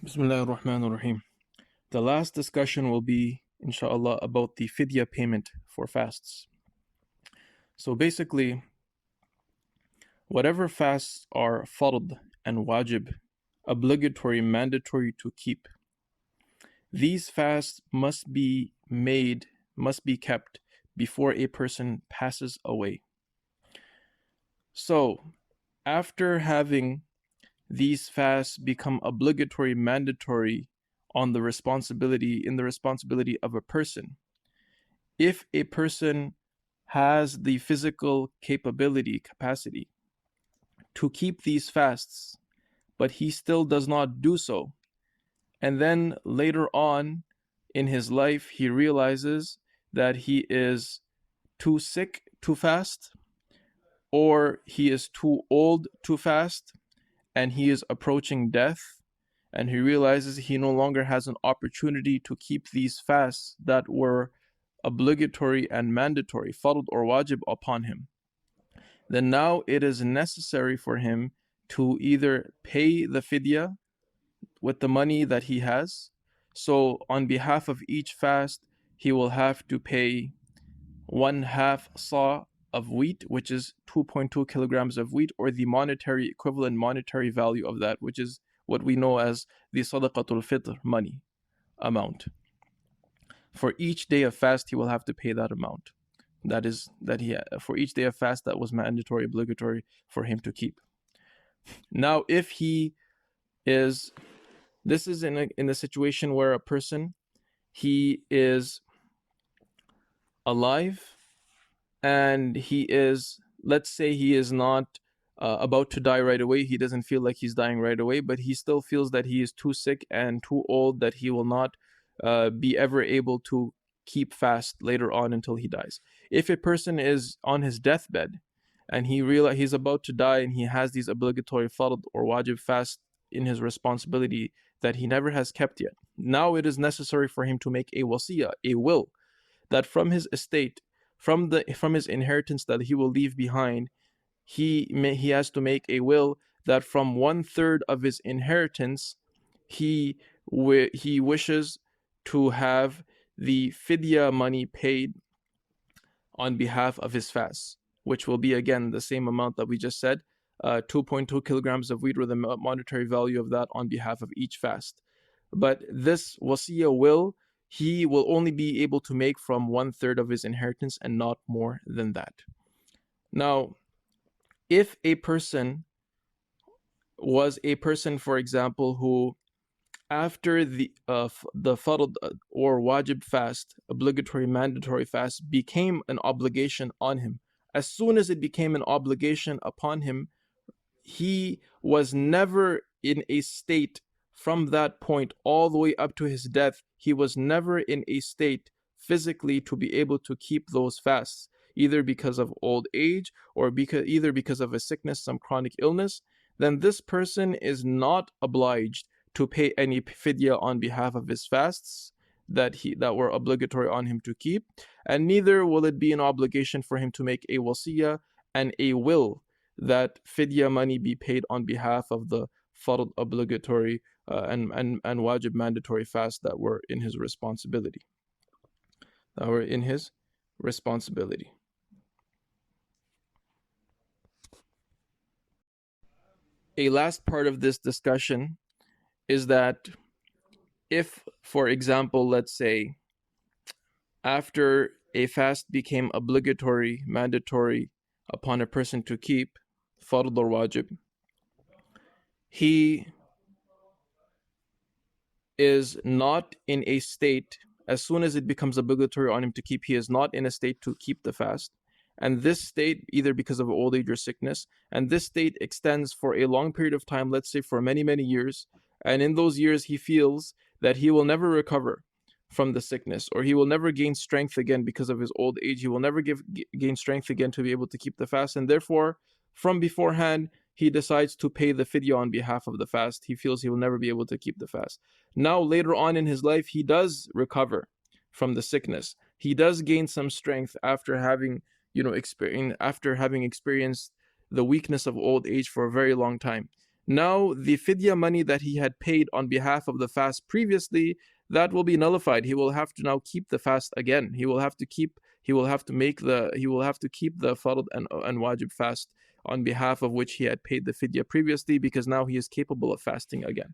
Bismillah ar-Rahman ar-Rahim. The last discussion will be, inshallah, about the fidya payment for fasts. So basically, whatever fasts are fard and wajib, obligatory, mandatory to keep, these fasts must be kept before a person passes away. So, after having these fasts become obligatory, mandatory in the responsibility of a person, if a person has the physical capacity to keep these fasts, but he still does not do so, and then later on in his life he realizes that he is too sick to fast, or he is too old to fast, and he is approaching death, and he realizes he no longer has an opportunity to keep these fasts that were obligatory and mandatory, fard or wajib, upon him, then now it is necessary for him to either pay the fidya with the money that he has. So on behalf of each fast, he will have to pay 1/2 saw of wheat, which is 2.2 kilograms of wheat, or the equivalent monetary value of that, which is what we know as the sadaqatul fitr money amount. For each day of fast, he will have to pay that amount. For each day of fast that was mandatory, obligatory for him to keep. Now, if this is in a situation where a person, he is alive, and he is, let's say he is not about to die right away. He doesn't feel like he's dying right away, but he still feels that he is too sick and too old that he will not be ever able to keep fast later on until he dies. If a person is on his deathbed and he's about to die, and he has these obligatory fard or wajib fast in his responsibility that he never has kept yet, now it is necessary for him to make a wasiyah, a will, that from his estate, from his inheritance that he will leave behind, he has to make a will that from 1/3 of his inheritance he wishes to have the fidya money paid on behalf of his fast, which will be again the same amount that we just said, 2.2 kilograms of wheat, or the monetary value of that on behalf of each fast. But this wasiyah will, he will only be able to make from 1/3 of his inheritance and not more than that. Now, if a person was a person, for example, who after the fard or wajib fast, obligatory, mandatory fast, became an obligation on him, as soon as it became an obligation upon him, he was never in a state from that point all the way up to his death, he was never in a state physically to be able to keep those fasts, either because of old age or because of a sickness, some chronic illness, then this person is not obliged to pay any fidya on behalf of his fasts that were obligatory on him to keep, and neither will it be an obligation for him to make a wasiyah and a will that fidya money be paid on behalf of the fard obligatory and wajib mandatory fast that were in his responsibility. A last part of this discussion is that if, for example, let's say, after a fast became obligatory, mandatory upon a person to keep, fard or wajib, he is not in a state, as soon as it becomes obligatory on him to keep, he is not in a state to keep the fast. And this state, either because of old age or sickness, and this state extends for a long period of time, let's say for many, many years, and in those years he feels that he will never recover from the sickness, or he will never gain strength again because of his old age, he will never gain strength again to be able to keep the fast, and therefore, from beforehand, he decides to pay the fidya on behalf of the fast. He feels he will never be able to keep the fast. Now, later on in his life, he does recover from the sickness. He does gain some strength after having experienced the weakness of old age for a very long time. Now the fidya money that he had paid on behalf of the fast previously, that will be nullified. He will have to now keep the fast again. He will have to keep the fard and wajib fast on behalf of which he had paid the fidya previously, because now he is capable of fasting again.